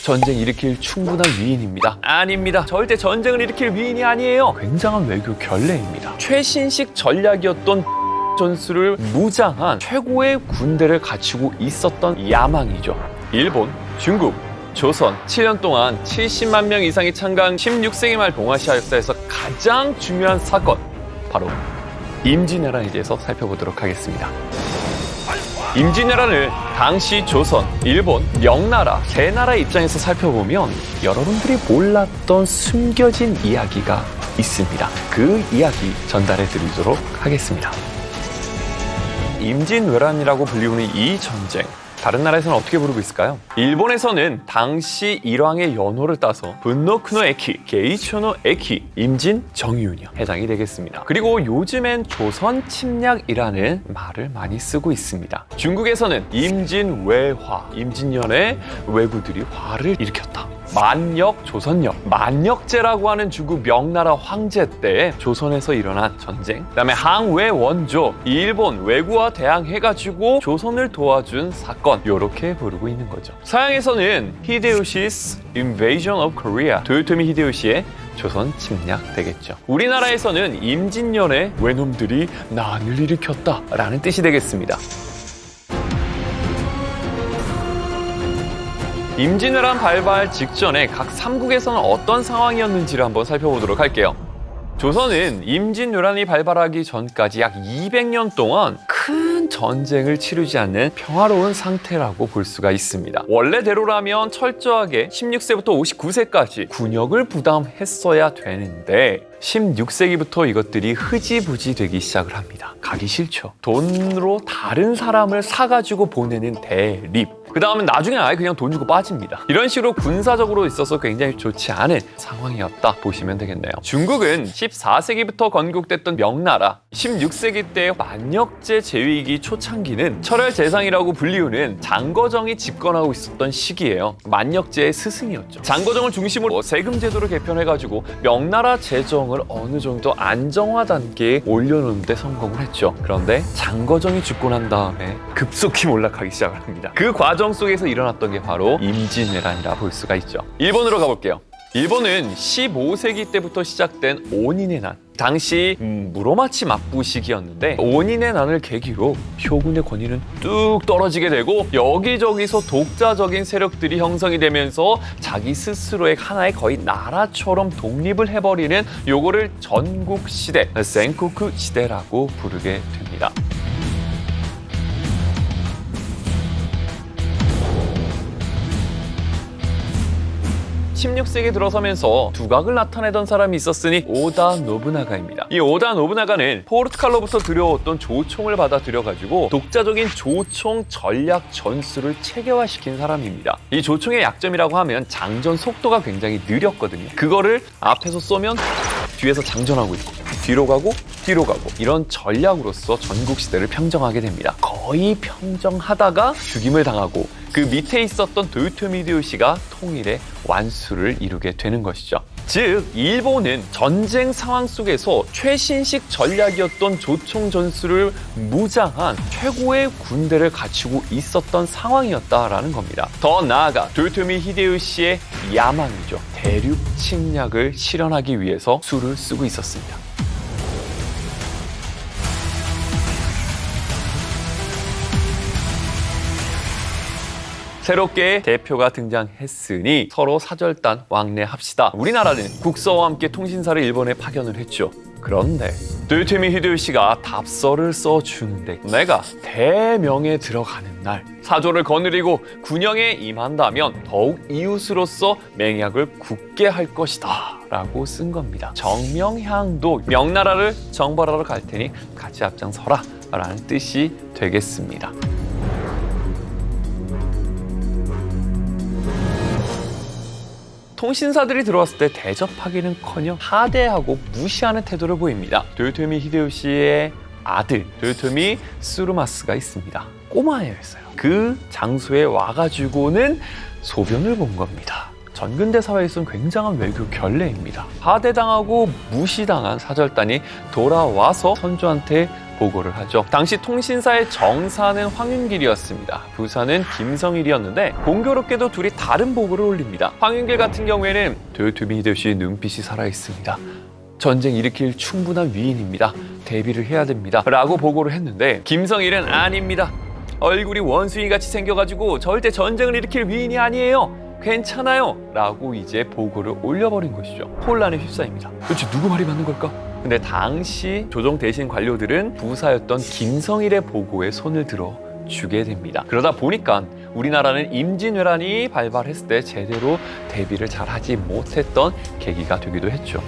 전쟁 일으킬 충분한 위인입니다. 아닙니다. 절대 전쟁을 일으킬 위인이 아니에요. 굉장한 외교 결례입니다. 최신식 전략이었던 전술을 무장한 최고의 군대를 갖추고 있었던 야망이죠. 일본, 중국, 조선 7년 동안 70만 명 이상이 참가한 16세기 말 동아시아 역사에서 가장 중요한 사건, 바로 임진왜란에 대해서 살펴보도록 하겠습니다. 임진왜란을 당시 조선, 일본, 명나라 세 나라의 입장에서 살펴보면 여러분들이 몰랐던 숨겨진 이야기가 있습니다. 그 이야기 전달해 드리도록 하겠습니다. 임진왜란이라고 불리우는 이 전쟁, 다른 나라에서는 어떻게 부르고 있을까요? 일본에서는 당시 일왕의 연호를 따서 분노쿠노 에키, 게이초노 에키, 임진정유운이 해당이 되겠습니다. 그리고 요즘엔 조선 침략이라는 말을 많이 쓰고 있습니다. 중국에서는 임진왜화, 임진년에 왜구들이 화를 일으켰다. 만역, 조선역, 만역제라고 하는 중국 명나라 황제 때 조선에서 일어난 전쟁, 그다음에 항외 원조, 일본 왜구와 대항해가지고 조선을 도와준 사건, 이렇게 부르고 있는 거죠. 서양에서는 히데요시's Invasion of Korea, 도요토미 히데요시의 조선 침략 되겠죠. 우리나라에서는 임진년에 외놈들이 난을 일으켰다라는 뜻이 되겠습니다. 임진왜란 발발 직전에 각 삼국에서는 어떤 상황이었는지를 한번 살펴보도록 할게요. 조선은 임진왜란이 발발하기 전까지 약 200년 동안 큰 전쟁을 치르지 않는 평화로운 상태라고 볼 수가 있습니다. 원래대로라면 철저하게 16세부터 59세까지 군역을 부담했어야 되는데 16세기부터 이것들이 흐지부지 되기 시작을 합니다. 가기 싫죠. 돈으로 다른 사람을 사가지고 보내는 대립. 그 다음은 나중에 아예 그냥 돈 주고 빠집니다. 이런 식으로 군사적으로 있어서 굉장히 좋지 않은 상황이었다 보시면 되겠네요. 중국은 14세기부터 건국됐던 명나라, 16세기 때 만역제 제위기 초창기는 철혈제상이라고 불리우는 장거정이 집권하고 있었던 시기예요. 만역제의 스승이었죠. 장거정을 중심으로 세금 제도를 개편해가지고 명나라 재정을 어느 정도 안정화 단계에 올려놓는 데 성공을 했죠. 그런데 장거정이 죽고 난 다음에 급속히 몰락하기 시작을 합니다. 그 과정 속에서 일어났던 게 바로 임진왜란이라 볼 수가 있죠. 일본으로 가볼게요. 일본은 15세기 때부터 시작된 오닌의 난, 당시 무로마치 막부 시기였는데 오닌의 난을 계기로 쇼군의 권위는 뚝 떨어지게 되고 여기저기서 독자적인 세력들이 형성이 되면서 자기 스스로의 하나의 거의 나라처럼 독립을 해버리는 요거를 전국시대, 센코쿠 시대라고 부르게 됩니다. 16세기 들어서면서 두각을 나타내던 사람이 있었으니 오다 노부나가입니다. 이 오다 노부나가는 포르투갈로부터 들여왔던 조총을 받아들여가지고 독자적인 조총 전략 전술을 체계화시킨 사람입니다. 이 조총의 약점이라고 하면 장전 속도가 굉장히 느렸거든요. 그거를 앞에서 쏘면 뒤에서 장전하고 있고 뒤로 가고 이런 전략으로서 전국시대를 평정하게 됩니다. 거의 평정하다가 죽임을 당하고 그 밑에 있었던 도요토미 히데요시가 통일의 완수를 이루게 되는 것이죠. 즉 일본은 전쟁 상황 속에서 최신식 전략이었던 조총 전술을 무장한 최고의 군대를 갖추고 있었던 상황이었다라는 겁니다. 더 나아가 도요토미 히데요시의 야망이죠. 대륙 침략을 실현하기 위해서 수를 쓰고 있었습니다. 새롭게 대표가 등장했으니 서로 사절단 왕래합시다. 우리나라는 국서와 함께 통신사를 일본에 파견을 했죠. 그런데 도요토미 히데요시가 답서를 써주는데 내가 대명에 들어가는 날 사조를 거느리고 군영에 임한다면 더욱 이웃으로서 맹약을 굳게 할 것이다 라고 쓴 겁니다. 정명향도 명나라를 정벌하러 갈 테니 같이 앞장서라 라는 뜻이 되겠습니다. 통신사들이 들어왔을 때 대접하기는커녕 하대하고 무시하는 태도를 보입니다. 도요토미 히데요시의 아들 도요토미 쓰루마스가 있습니다. 꼬마애였어요. 그 장소에 와가지고는 소변을 본 겁니다. 전근대 사회에서는 굉장한 외교 결례입니다. 하대당하고 무시당한 사절단이 돌아와서 선조한테 보고를 하죠. 당시 통신사의 정사는 황윤길이었습니다. 부사는 김성일이었는데 공교롭게도 둘이 다른 보고를 올립니다. 황윤길 같은 경우에는 도요토미 히데요시의 눈빛이 살아있습니다. 전쟁 일으킬 충분한 위인입니다. 대비를 해야 됩니다. 라고 보고를 했는데 김성일은 아닙니다. 얼굴이 원숭이같이 생겨가지고 절대 전쟁을 일으킬 위인이 아니에요. 괜찮아요. 라고 이제 보고를 올려버린 것이죠. 혼란에 휩싸입니다. 도대체 누구 말이 맞는 걸까? 근데 당시 조정 대신 관료들은 부사였던 김성일의 보고에 손을 들어 주게 됩니다. 그러다 보니까 우리나라는 임진왜란이 발발했을 때 제대로 대비를 잘 하지 못했던 계기가 되기도 했죠.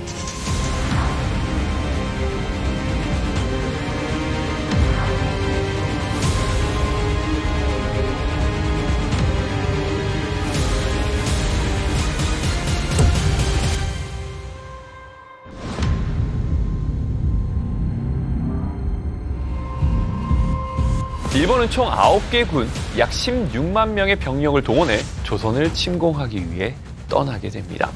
일본은 총 9개 군, 약 16만 명의 병력을 동원해 조선을 침공하기 위해 떠나게 됩니다.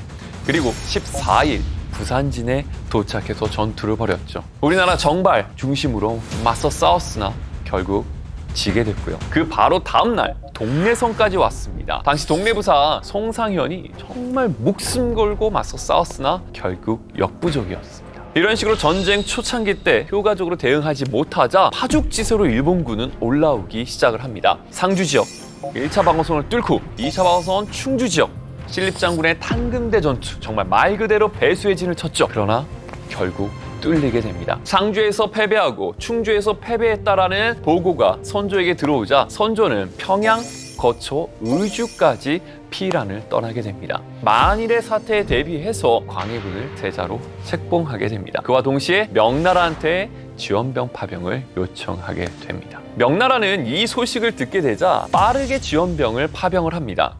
그리고 14일 부산진에 도착해서 전투를 벌였죠. 우리나라 정발 중심으로 맞서 싸웠으나 결국 지게 됐고요. 그 바로 다음 날 동래성까지 왔습니다. 당시 동래부사 송상현이 정말 목숨 걸고 맞서 싸웠으나 결국 역부족이었습니다. 이런 식으로 전쟁 초창기 때 효과적으로 대응하지 못하자 파죽지세로 일본군은 올라오기 시작을 합니다. 상주 지역 1차 방어선을 뚫고 2차 방어선 충주 지역 신립장군의 탄금대 전투, 정말 말 그대로 배수의 진을 쳤죠. 그러나 결국 뚫리게 됩니다. 상주에서 패배하고 충주에서 패배했다라는 보고가 선조에게 들어오자 선조는 평양 거쳐 의주까지 피란을 떠나게 됩니다. 만일의 사태에 대비해서 광해군을 대자로 책봉하게 됩니다. 그와 동시에 명나라한테 지원병 파병을 요청하게 됩니다. 명나라는 이 소식을 듣게 되자 빠르게 지원병을 파병을 합니다.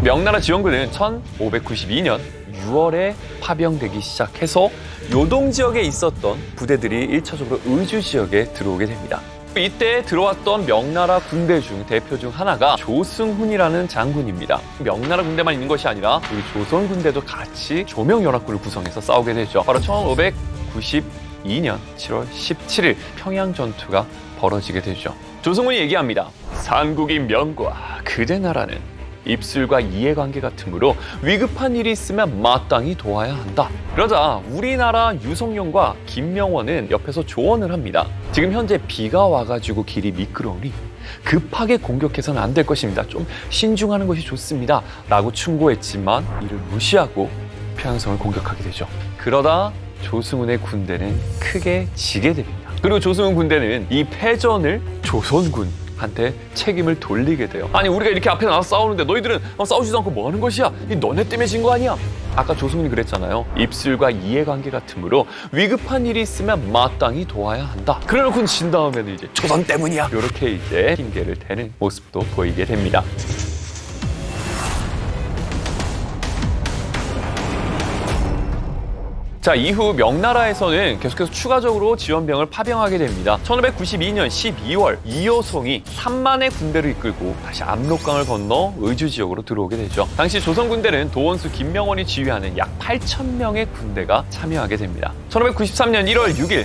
명나라 지원군은 1592년 6월에 파병되기 시작해서 요동 지역에 있었던 부대들이 1차적으로 의주 지역에 들어오게 됩니다. 이때 들어왔던 명나라 군대 중 대표 중 하나가 조승훈이라는 장군입니다. 명나라 군대만 있는 것이 아니라 우리 조선 군대도 같이 조명연합군을 구성해서 싸우게 되죠. 바로 1592년 7월 17일 평양 전투가 벌어지게 되죠. 조승훈이 얘기합니다. 삼국인 명과 그대 나라는 입술과 이해관계 같으므로 위급한 일이 있으면 마땅히 도와야 한다. 그러자 우리나라 유성룡과 김명원은 옆에서 조언을 합니다. 지금 현재 비가 와가지고 길이 미끄러우니 급하게 공격해서는 안 될 것입니다. 좀 신중하는 것이 좋습니다. 라고 충고했지만 이를 무시하고 평양성을 공격하게 되죠. 그러다 조승훈의 군대는 크게 지게 됩니다. 그리고 조승훈 군대는 이 패전을 조선군한테 책임을 돌리게 돼요. 아니 우리가 이렇게 앞에 나와서 싸우는데 너희들은 싸우지도 않고 뭐 하는 것이야? 이 너네 때문에 진 거 아니야? 아까 조승훈이 그랬잖아요. 입술과 이해관계 같으므로 위급한 일이 있으면 마땅히 도와야 한다. 그래놓고 진 다음에는 이제 조선 때문이야. 이렇게 이제 핑계를 대는 모습도 보이게 됩니다. 자, 이후 명나라에서는 계속해서 추가적으로 지원병을 파병하게 됩니다. 1592년 12월 이여송이 3만의 군대를 이끌고 다시 압록강을 건너 의주 지역으로 들어오게 되죠. 당시 조선 군대는 도원수 김명원이 지휘하는 약 8,000명의 군대가 참여하게 됩니다. 1593년 1월 6일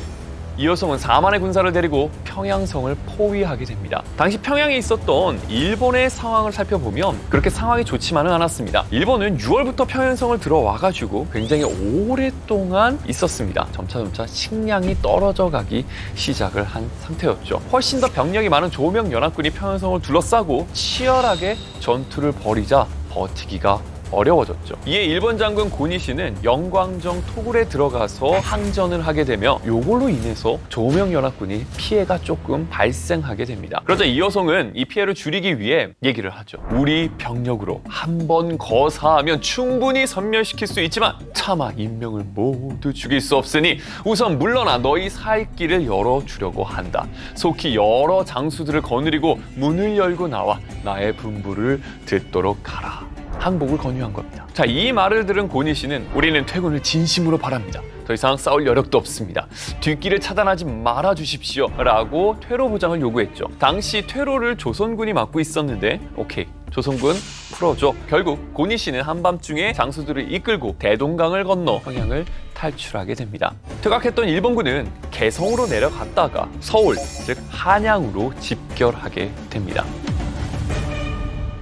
이여송은 4만의 군사를 데리고 평양성을 포위하게 됩니다. 당시 평양에 있었던 일본의 상황을 살펴보면 그렇게 상황이 좋지만은 않았습니다. 일본은 6월부터 평양성을 들어와가지고 굉장히 오랫동안 있었습니다. 점차 식량이 떨어져 가기 시작을 한 상태였죠. 훨씬 더 병력이 많은 조명연합군이 평양성을 둘러싸고 치열하게 전투를 벌이자 버티기가 어려워졌죠. 이에 일본 장군 고니시는 영광정 토굴에 들어가서 항전을 하게 되며 이걸로 인해서 조명연합군이 피해가 조금 발생하게 됩니다. 그러자 이여송은 이 피해를 줄이기 위해 얘기를 하죠. 우리 병력으로 한 번 거사하면 충분히 섬멸시킬 수 있지만 차마 인명을 모두 죽일 수 없으니 우선 물러나 너희 살 길을 열어주려고 한다. 속히 여러 장수들을 거느리고 문을 열고 나와 나의 분부를 듣도록 하라. 항복을 권유한 겁니다. 자, 이 말을 들은 고니시는 우리는 퇴군을 진심으로 바랍니다. 더 이상 싸울 여력도 없습니다. 뒷길을 차단하지 말아 주십시오. 라고 퇴로 보장을 요구했죠. 당시 퇴로를 조선군이 맡고 있었는데 오케이, 조선군 풀어줘. 결국 고니시는 한밤중에 장수들을 이끌고 대동강을 건너 평양을 탈출하게 됩니다. 퇴각했던 일본군은 개성으로 내려갔다가 서울, 즉 한양으로 집결하게 됩니다.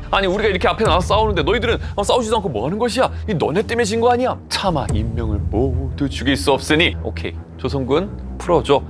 아니 우리가 이렇게 앞에 나와서 싸우는데 너희들은 싸우지도 않고 뭐 하는 것이야? 이 너네 때문에 진 거 아니야? 차마 인명을 모두 죽일 수 없으니 오케이, 조선군 풀어줘.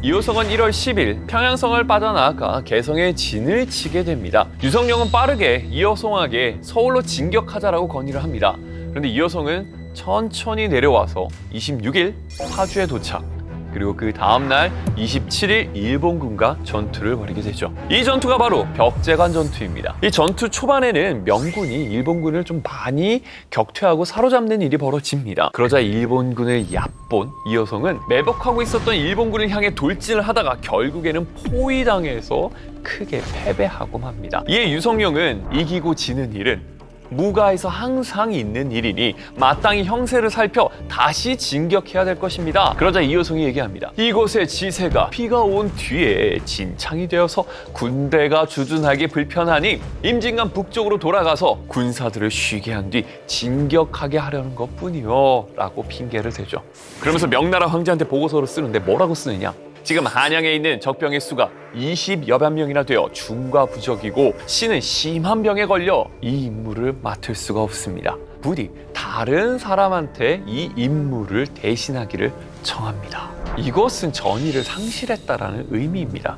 이호성은 1월 10일 평양성을 빠져나가 개성에 진을 치게 됩니다. 유성룡은 빠르게 이호성에게 서울로 진격하자라고 건의를 합니다. 그런데 이호성은 천천히 내려와서 26일 파주에 도착. 그리고 그 다음날 27일 일본군과 전투를 벌이게 되죠. 이 전투가 바로 벽제관 전투입니다. 이 전투 초반에는 명군이 일본군을 좀 많이 격퇴하고 사로잡는 일이 벌어집니다. 그러자 일본군을 얕본 이호성은 매복하고 있었던 일본군을 향해 돌진을 하다가 결국에는 포위당해서 크게 패배하고 맙니다. 이에 유성룡은 이기고 지는 일은 무가에서 항상 있는 일이니 마땅히 형세를 살펴 다시 진격해야 될 것입니다. 그러자 이호성이 얘기합니다. 이곳의 지세가 비가 온 뒤에 진창이 되어서 군대가 주둔하기 불편하니 임진강 북쪽으로 돌아가서 군사들을 쉬게 한 뒤 진격하게 하려는 것뿐이요 라고 핑계를 대죠. 그러면서 명나라 황제한테 보고서를 쓰는데 뭐라고 쓰느냐? 지금 한양에 있는 적병의 수가 20여만 명이나 되어 중과부적이고 신은 심한 병에 걸려 이 임무를 맡을 수가 없습니다. 부디 다른 사람한테 이 임무를 대신하기를 청합니다. 이것은 전의를 상실했다라는 의미입니다.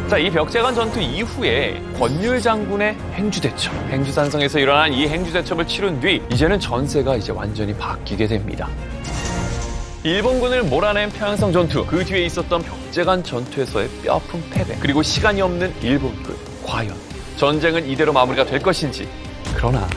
자, 이 벽제관 전투 이후에 권율 장군의 행주대첩, 행주산성에서 일어난 이 행주대첩을 치른 뒤 이제는 전세가 완전히 바뀌게 됩니다. 일본군을 몰아낸 평양성 전투, 그 뒤에 있었던 벽제관 전투에서의 뼈아픈 패배, 그리고 시간이 없는 일본군. 과연 전쟁은 이대로 마무리가 될 것인지. 그러나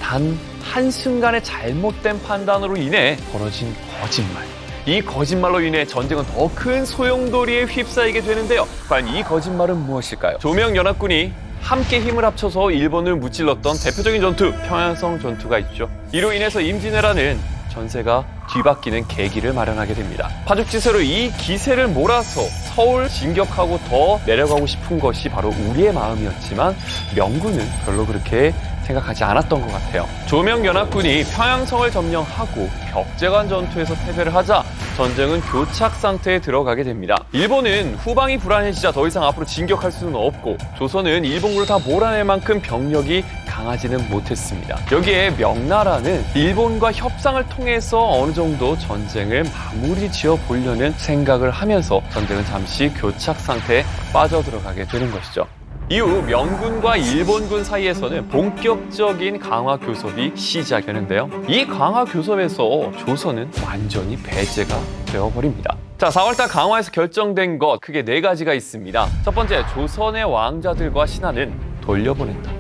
단 한순간의 잘못된 판단으로 인해 벌어진 거짓말. 이 거짓말로 인해 전쟁은 더 큰 소용돌이에 휩싸이게 되는데요. 과연 이 거짓말은 무엇일까요? 조명연합군이 함께 힘을 합쳐서 일본을 무찔렀던 대표적인 전투, 평양성 전투가 있죠. 이로 인해서 임진왜란은 전세가 뒤바뀌는 계기를 마련하게 됩니다. 파죽지세로 이 기세를 몰아서 서울 진격하고 더 내려가고 싶은 것이 바로 우리의 마음이었지만 명군은 별로 그렇게 생각하지 않았던 것 같아요. 조명연합군이 평양성을 점령하고 벽제관 전투에서 패배를 하자 전쟁은 교착 상태에 들어가게 됩니다. 일본은 후방이 불안해지자 더 이상 앞으로 진격할 수는 없고 조선은 일본군을 다 몰아낼 만큼 병력이 강하지는 못했습니다. 여기에 명나라는 일본과 협상을 통해서 어느 정도 전쟁을 마무리 지어 보려는 생각을 하면서 전쟁은 잠시 교착 상태에 빠져들어가게 되는 것이죠. 이후 명군과 일본군 사이에서는 본격적인 강화 교섭이 시작되는데요. 이 강화 교섭에서 조선은 완전히 배제가 되어버립니다. 자, 4월달 강화에서 결정된 것 크게 4가지가 있습니다. 첫 번째, 조선의 왕자들과 신하는 돌려보낸다.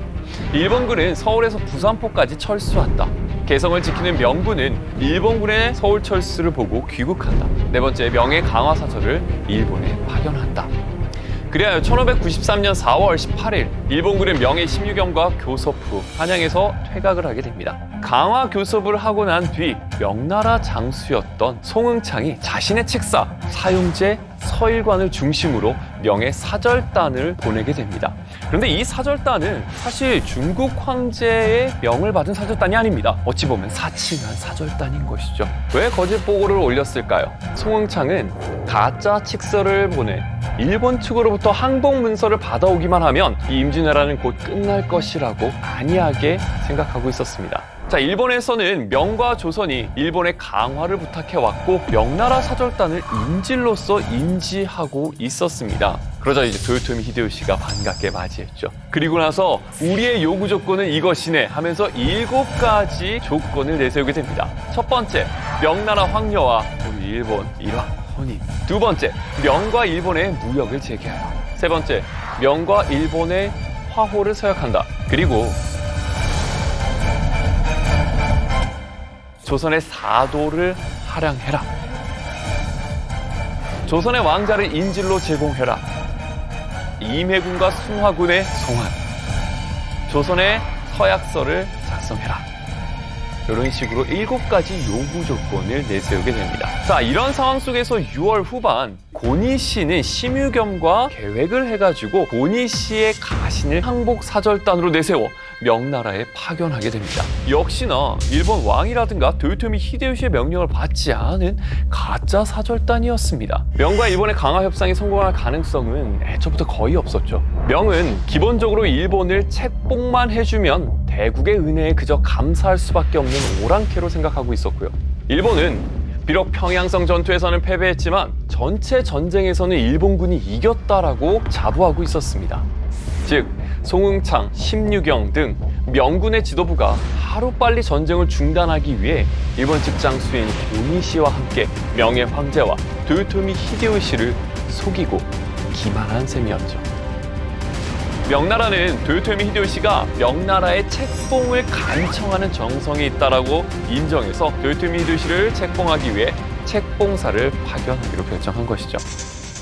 일본군은 서울에서 부산포까지 철수한다. 개성을 지키는 명군은 일본군의 서울 철수를 보고 귀국한다. 네 번째, 명예 강화 사절을 일본에 파견한다. 그리하여 1593년 4월 18일 일본군은 명예 16연과 교섭 후 한양에서 퇴각을 하게 됩니다. 강화 교섭을 하고 난 뒤 명나라 장수였던 송응창이 자신의 책사 사용제 서일관을 중심으로 명예 사절단을 보내게 됩니다. 그런데 이 사절단은 사실 중국 황제의 명을 받은 사절단이 아닙니다. 어찌 보면 사칭한 사절단인 것이죠. 왜 거짓 보고를 올렸을까요? 송응창은 가짜 칙서를 보내 일본 측으로부터 항복 문서를 받아오기만 하면 이 임진왜란은 곧 끝날 것이라고 안이하게 생각하고 있었습니다. 자, 일본에서는 명과 조선이 일본의 강화를 부탁해왔고 명나라 사절단을 인질로서 인지하고 있었습니다. 그러자 이제 도요토미 히데요시가 반갑게 맞이했죠. 그리고 나서 우리의 요구 조건은 이것이네 하면서 7가지 조건을 내세우게 됩니다. 첫 번째, 명나라 황녀와 우리 일본 일화 혼인. 두 번째, 명과 일본의 무역을 재개하여. 세 번째, 명과 일본의 화호를 서약한다. 그리고 조선의 사도를 할양해라. 조선의 왕자를 인질로 제공해라. 임해군과 숭화군의 송환. 조선의 서약서를 작성해라. 이런 식으로 7가지 요구 조건을 내세우게 됩니다. 자, 이런 상황 속에서 6월 후반 고니시는 심유겸과 계획을 해가지고 고니시의 가신을 항복 사절단으로 내세워 명나라에 파견하게 됩니다. 역시나 일본 왕이라든가 도요토미 히데요시의 명령을 받지 않은 가짜 사절단이었습니다. 명과 일본의 강화 협상이 성공할 가능성은 애초부터 거의 없었죠. 명은 기본적으로 일본을 책봉만 해주면 대국의 은혜에 그저 감사할 수밖에 없는 오랑캐로 생각하고 있었고요. 일본은 비록 평양성 전투에서는 패배했지만 전체 전쟁에서는 일본군이 이겼다라고 자부하고 있었습니다. 즉 송응창, 심유경 등 명군의 지도부가 하루빨리 전쟁을 중단하기 위해 일본 측 장수인 고니시와 함께 명의 황제와 도요토미 히데요시를 속이고 기만한 셈이었죠. 명나라는 도요토미 히데요시가 명나라의 책봉을 간청하는 정성이 있다라고 인정해서 도요토미 히데요시를 책봉하기 위해 책봉사를 파견하기로 결정한 것이죠.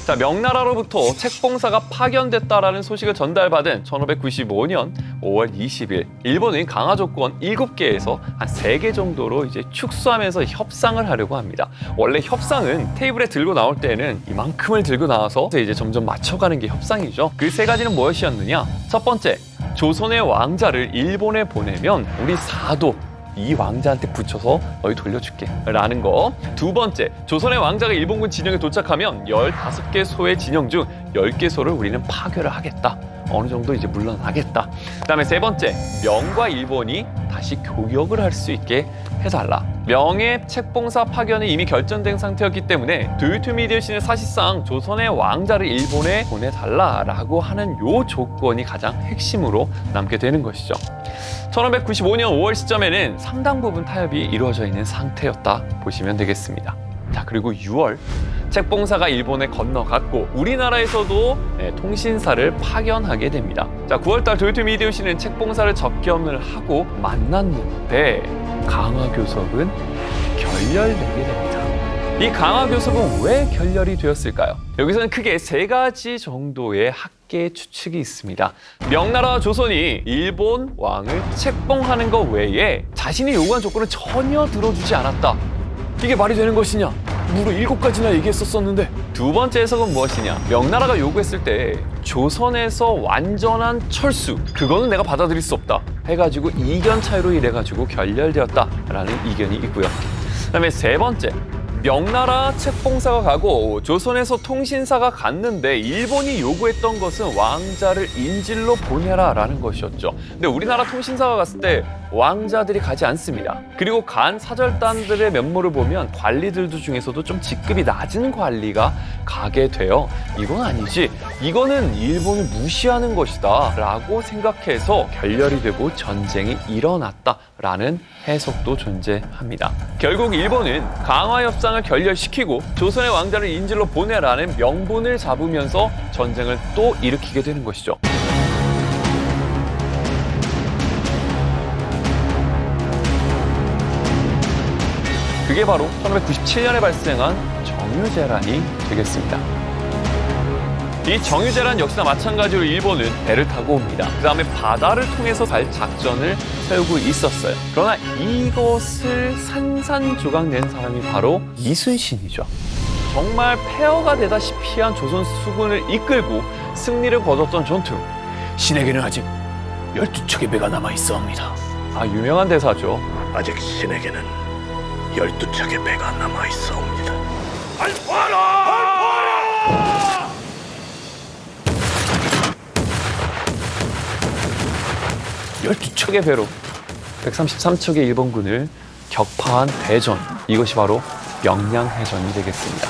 자, 명나라로부터 책봉사가 파견됐다라는 소식을 전달받은 1595년 5월 20일, 일본은 강화 조건 7개에서 한 3개 정도로 이제 축소하면서 협상을 하려고 합니다. 원래 협상은 테이블에 들고 나올 때는 이만큼을 들고 나와서 이제 점점 맞춰가는 게 협상이죠. 그 3가지는 무엇이었느냐? 첫 번째, 조선의 왕자를 일본에 보내면 우리 사도 이 왕자한테 붙여서 너희 돌려줄게 라는 거. 두 번째, 조선의 왕자가 일본군 진영에 도착하면 15개 소의 진영 중 10개 소를 우리는 파괴를 하겠다. 어느 정도 이제 물러나겠다. 그다음에 세 번째, 명과 일본이 다시 교역을 할 수 있게 해달라. 명의 책봉사 파견이 이미 결정된 상태였기 때문에 도요토미 히데요시는 사실상 조선의 왕자를 일본에 보내달라라고 하는 요 조건이 가장 핵심으로 남게 되는 것이죠. 1595년 5월 시점에는 상당 부분 타협이 이루어져 있는 상태였다 보시면 되겠습니다. 자, 그리고 6월 책봉사가 일본에 건너갔고 우리나라에서도 통신사를 파견하게 됩니다. 자, 9월달 도요토미 히데요시는 책봉사를 접견을 하고 만났는데 강화교섭은 결렬되게 됩니다. 이 강화교섭은 왜 결렬이 되었을까요? 여기서는 크게 3가지 정도의 학계 추측이 있습니다. 명나라와 조선이 일본 왕을 책봉하는 것 외에 자신이 요구한 조건을 전혀 들어주지 않았다. 이게 말이 되는 것이냐? 무려 7가지나 얘기했었는데. 두 번째 해석은 무엇이냐? 명나라가 요구했을 때 조선에서 완전한 철수, 그거는 내가 받아들일 수 없다 해가지고 이견 차이로 이래가지고 결렬되었다라는 이견이 있고요. 그다음에 세 번째, 명나라 책봉사가 가고 조선에서 통신사가 갔는데 일본이 요구했던 것은 왕자를 인질로 보내라 라는 것이었죠. 근데 우리나라 통신사가 갔을 때 왕자들이 가지 않습니다. 그리고 간 사절단들의 면모를 보면 관리들도 중에서도 좀 직급이 낮은 관리가 가게 돼요. 이건 아니지, 이거는 일본을 무시하는 것이다 라고 생각해서 결렬이 되고 전쟁이 일어났다 라는 해석도 존재합니다. 결국 일본은 강화협상을 결렬시키고 조선의 왕자를 인질로 보내라는 명분을 잡으면서 전쟁을 또 일으키게 되는 것이죠. 그게 바로 1597년에 발생한 정유재란이 되겠습니다. 이 정유재란 역시나 마찬가지로 일본은 배를 타고 옵니다. 그 다음에 바다를 통해서 갈 작전을 세우고 있었어요. 그러나 이것을 산산조각 낸 사람이 바로 이순신이죠. 정말 폐허가 되다시피 한 조선 수군을 이끌고 승리를 거뒀던 전투. 신에게는 아직 12척의 배가 남아있어옵니다. 아, 유명한 대사죠. 아직 신에게는 12척의 배가 남아있어옵니다. 발포하라! 12척의 배로 133척의 일본군을 격파한 대전, 이것이 바로 명량해전이 되겠습니다.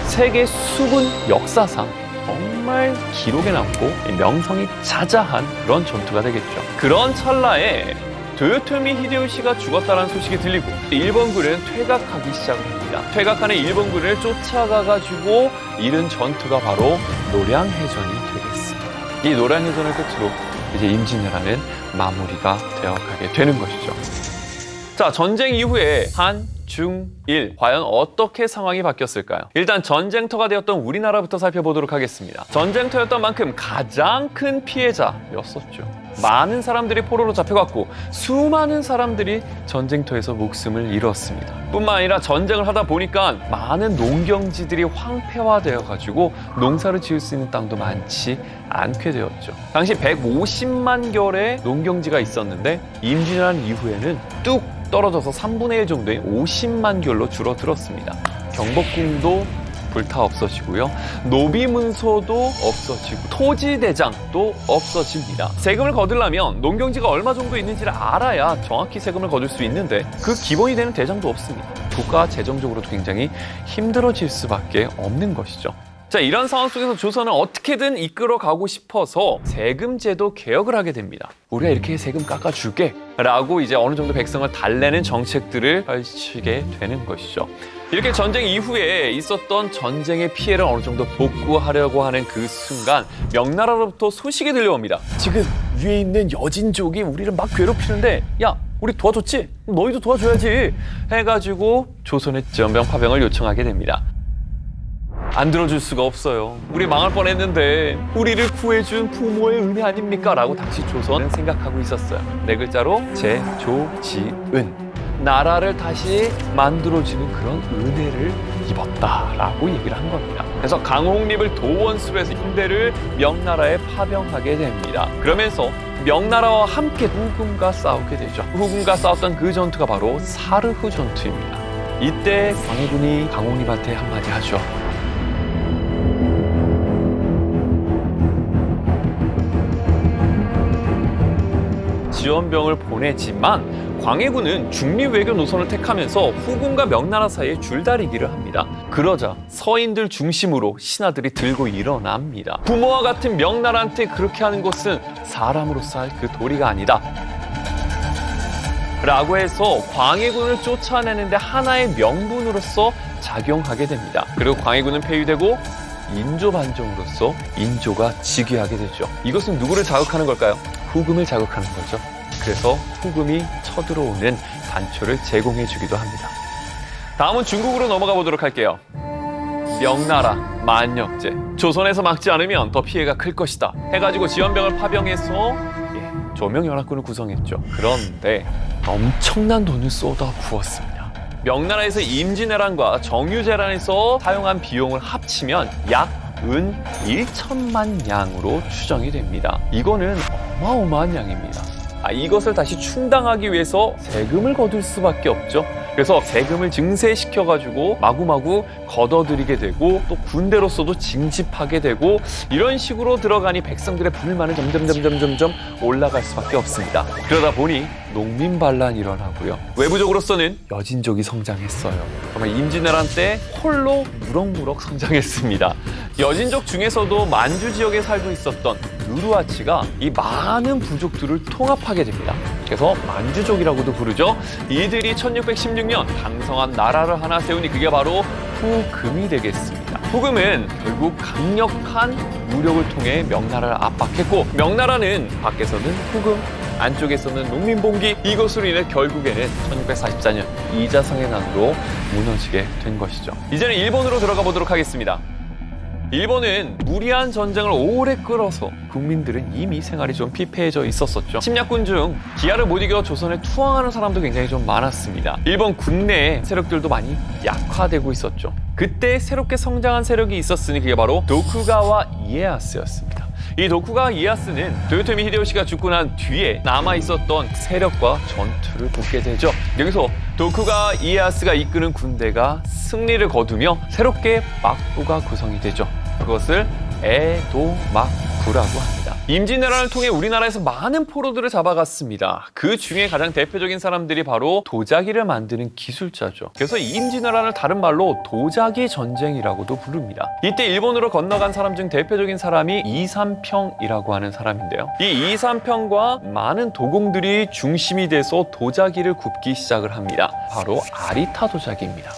세계 수군 역사상 정말 기록에 남고 명성이 자자한 그런 전투가 되겠죠. 그런 찰나에 도요토미 히데요시가 죽었다는 소식이 들리고 일본군은 퇴각하기 시작을 합니다. 퇴각하는 일본군을 쫓아가가지고 이른 전투가 바로 노량해전이 되겠습니다. 이 노량해전을 끝으로 이제 임진왜란은 마무리가 되어가게 되는 것이죠. 자, 전쟁 이후에 한 중1. 과연 어떻게 상황이 바뀌었을까요? 일단 전쟁터가 되었던 우리나라부터 살펴보도록 하겠습니다. 전쟁터였던 만큼 가장 큰 피해자였었죠. 많은 사람들이 포로로 잡혀갔고 수많은 사람들이 전쟁터에서 목숨을 잃었습니다. 뿐만 아니라 전쟁을 하다 보니까 많은 농경지들이 황폐화되어 가지고 농사를 지을 수 있는 땅도 많지 않게 되었죠. 당시 150만 결의 농경지가 있었는데 임진왜란 이후에는 뚝 떨어져서 3분의 1 정도의 50만 결로 줄어들었습니다. 경복궁도 불타 없어지고요. 노비문서도 없어지고 토지대장도 없어집니다. 세금을 거두려면 농경지가 얼마 정도 있는지를 알아야 정확히 세금을 거둘 수 있는데 그 기본이 되는 대장도 없습니다. 국가 재정적으로도 굉장히 힘들어질 수밖에 없는 것이죠. 자, 이런 상황 속에서 조선은 어떻게든 이끌어가고 싶어서 세금제도 개혁을 하게 됩니다. 우리가 이렇게 세금 깎아줄게 라고 이제 어느 정도 백성을 달래는 정책들을 펼치게 되는 것이죠. 이렇게 전쟁 이후에 있었던 전쟁의 피해를 어느 정도 복구하려고 하는 그 순간 명나라로부터 소식이 들려옵니다. 지금 위에 있는 여진족이 우리를 막 괴롭히는데 야, 우리 도와줬지? 너희도 도와줘야지 해가지고 조선의 지원병 파병을 요청하게 됩니다. 안 들어줄 수가 없어요. 우리 망할 뻔했는데 우리를 구해준 부모의 은혜 아닙니까? 라고 당시 조선은 생각하고 있었어요. 네 글자로 제조지은. 나라를 다시 만들어주는 그런 은혜를 입었다라고 얘기를 한 겁니다. 그래서 강홍립을 도원수로 해서 인대를 명나라에 파병하게 됩니다. 그러면서 명나라와 함께 후금과 싸우게 되죠. 후금과 싸웠던 그 전투가 바로 사르후 전투입니다. 이때 광해군이 강홍립한테 한마디 하죠. 지원병을 보내지만 광해군은 중립 외교 노선을 택하면서 후금과 명나라 사이에 줄다리기를 합니다. 그러자 서인들 중심으로 신하들이 들고 일어납니다. 부모와 같은 명나라한테 그렇게 하는 것은 사람으로서 할 그 도리가 아니다. 라고 해서 광해군을 쫓아내는데 하나의 명분으로서 작용하게 됩니다. 그리고 광해군은 폐위되고 인조 반정으로서 인조가 즉위하게 되죠. 이것은 누구를 자극하는 걸까요? 후금을 자극하는 거죠. 그래서 후금이 쳐들어오는 단초를 제공해주기도 합니다. 다음은 중국으로 넘어가 보도록 할게요. 명나라, 만역제. 조선에서 막지 않으면 더 피해가 클 것이다 해가지고 지원병을 파병해서 조명연합군을 구성했죠. 그런데 엄청난 돈을 쏟아 부었습니다. 명나라에서 임진왜란과 정유재란에서 사용한 비용을 합치면 약 은 1천만 양으로 추정이 됩니다. 이거는 어마어마한 양입니다. 이것을 다시 충당하기 위해서 세금을 거둘 수밖에 없죠. 그래서 세금을 증세시켜가지고 마구마구 걷어들이게 되고 또 군대로서도 징집하게 되고 이런 식으로 들어가니 백성들의 불만은 점점 올라갈 수밖에 없습니다. 그러다 보니 농민 반란이 일어나고요. 외부적으로서는 여진족이 성장했어요. 정말 임진왜란 때 홀로 무럭무럭 성장했습니다. 여진족 중에서도 만주 지역에 살고 있었던 누르하치가 이 많은 부족들을 통합하게 됩니다. 그래서 만주족이라고도 부르죠. 이들이 1616년 강성한 나라를 하나 세우니 그게 바로 후금이 되겠습니다. 후금은 결국 강력한 무력을 통해 명나라를 압박했고 명나라는 밖에서는 후금, 안쪽에서는 농민봉기, 이것으로 인해 결국에는 1644년 이자성해난으로 무너지게 된 것이죠. 이제는 일본으로 들어가 보도록 하겠습니다. 일본은 무리한 전쟁을 오래 끌어서 국민들은 이미 생활이 좀 피폐해져 있었었죠. 침략군 중 기아를 못 이겨 조선에 투항하는 사람도 굉장히 좀 많았습니다. 일본 국내에 세력들도 많이 약화되고 있었죠. 그때 새롭게 성장한 세력이 있었으니 그게 바로 도쿠가와 이에야스였습니다. 이 도쿠가와 이에야스는 도요토미 히데요시가 죽고 난 뒤에 남아있었던 세력과 전투를 붙게 되죠. 여기서 도쿠가와 이에야스가 이끄는 군대가 승리를 거두며 새롭게 막부가 구성이 되죠. 그것을 에도막부라고 합니다. 임진왜란을 통해 우리나라에서 많은 포로들을 잡아갔습니다. 그 중에 가장 대표적인 사람들이 바로 도자기를 만드는 기술자죠. 그래서 이 임진왜란을 다른 말로 도자기 전쟁이라고도 부릅니다. 이때 일본으로 건너간 사람 중 대표적인 사람이 이삼평이라고 하는 사람인데요. 이 이삼평과 많은 도공들이 중심이 돼서 도자기를 굽기 시작을 합니다. 바로 아리타 도자기입니다.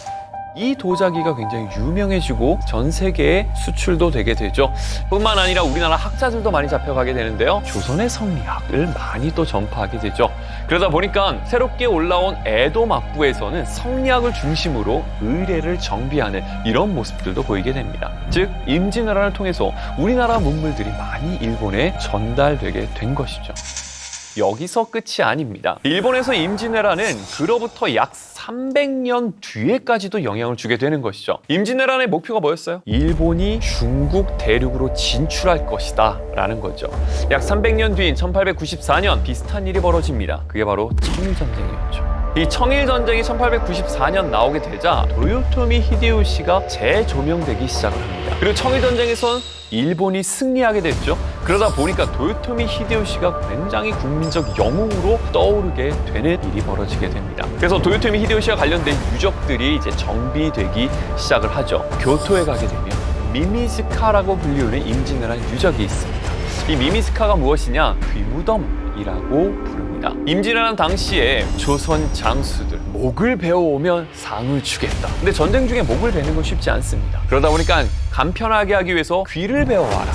이 도자기가 굉장히 유명해지고 전 세계에 수출도 되게 되죠. 뿐만 아니라 우리나라 학자들도 많이 잡혀가게 되는데요. 조선의 성리학을 많이 또 전파하게 되죠. 그러다 보니까 새롭게 올라온 에도 막부에서는 성리학을 중심으로 의례를 정비하는 이런 모습들도 보이게 됩니다. 즉 임진왜란을 통해서 우리나라 문물들이 많이 일본에 전달되게 된 것이죠. 여기서 끝이 아닙니다. 일본에서 임진왜란은 그로부터 약 300년 뒤에까지도 영향을 주게 되는 것이죠. 임진왜란의 목표가 뭐였어요? 일본이 중국 대륙으로 진출할 것이다 라는 거죠. 약 300년 뒤인 1894년 비슷한 일이 벌어집니다. 그게 바로 청일전쟁이었죠. 이 청일전쟁이 1894년 나오게 되자 도요토미 히데요시가 재조명되기 시작을 합니다. 그리고 청일전쟁에선 일본이 승리하게 됐죠. 그러다 보니까 도요토미 히데요시가 굉장히 국민적 영웅으로 떠오르게 되는 일이 벌어지게 됩니다. 그래서 도요토미 히데요시와 관련된 유적들이 이제 정비되기 시작을 하죠. 교토에 가게 되면 미미즈카라고 불리우는 임진왜란 유적이 있습니다. 이 미미즈카가 무엇이냐? 귀무덤이라고 부릅니다. 임진왜란 당시에 조선 장수들 목을 베어오면 상을 주겠다. 근데 전쟁 중에 목을 베는 건 쉽지 않습니다. 그러다 보니까 간편하게 하기 위해서 귀를 베어와라.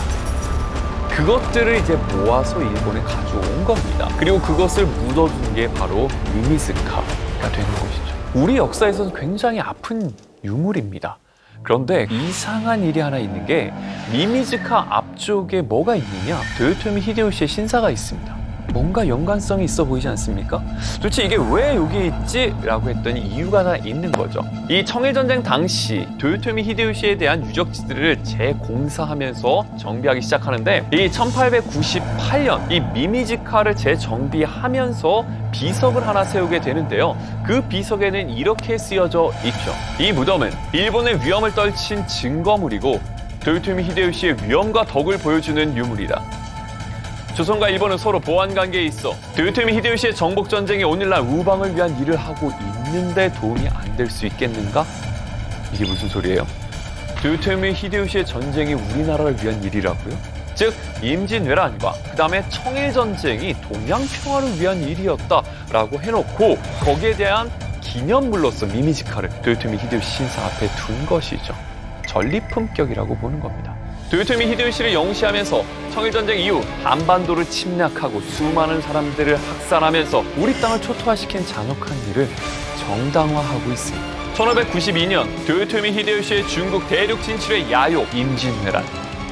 그것들을 이제 모아서 일본에 가져온 겁니다. 그리고 그것을 묻어둔 게 바로 미미즈카가 되는 것이죠. 우리 역사에서는 굉장히 아픈 유물입니다. 그런데 이상한 일이 하나 있는 게 미미즈카 앞쪽에 뭐가 있느냐? 도요토미 히데요시의 신사가 있습니다. 뭔가 연관성이 있어 보이지 않습니까? 도대체 이게 왜 여기 있지? 라고 했더니 이유가 다 있는 거죠. 이 청일전쟁 당시 도요토미 히데요시에 대한 유적지들을 재공사하면서 정비하기 시작하는데 이 1898년 이 미미즈카를 재정비하면서 비석을 하나 세우게 되는데요. 그 비석에는 이렇게 쓰여져 있죠. 이 무덤은 일본의 위험을 떨친 증거물이고 도요토미 히데요시의 위엄과 덕을 보여주는 유물이다. 조선과 일본은 서로 보안관계에 있어 도요토미 히데요시의 정복전쟁이 오늘날 우방을 위한 일을 하고 있는데 도움이 안 될 수 있겠는가? 이게 무슨 소리예요? 도요토미 히데요시의 전쟁이 우리나라를 위한 일이라고요? 즉 임진왜란과 그 다음에 청일전쟁이 동양평화를 위한 일이었다라고 해놓고 거기에 대한 기념물로서 미미즈카를 도요토미 히데요시 신사 앞에 둔 것이죠. 전리품격이라고 보는 겁니다. 도요토미 히데요시를 영시하면서 청일전쟁 이후 한반도를 침략하고 수많은 사람들을 학살하면서 우리 땅을 초토화시킨 잔혹한 일을 정당화하고 있습니다. 1592년 도요토미 히데요시의 중국 대륙 진출의 야욕 임진왜란,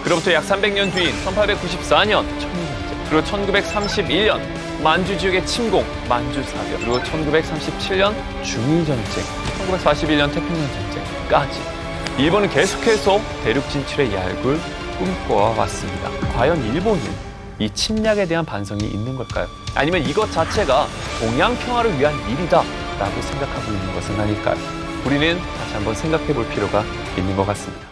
그로부터 약 300년 뒤인 1894년 청일전쟁, 그리고 1931년 만주 지역의 침공 만주사변, 그리고 1937년 중일전쟁, 1941년 태평양전쟁까지 일본은 계속해서 대륙 진출의 야욕을 꿈꿔 왔습니다. 과연 일본은 이 침략에 대한 반성이 있는 걸까요? 아니면 이것 자체가 동양 평화를 위한 일이다라고 생각하고 있는 것은 아닐까요? 우리는 다시 한번 생각해 볼 필요가 있는 것 같습니다.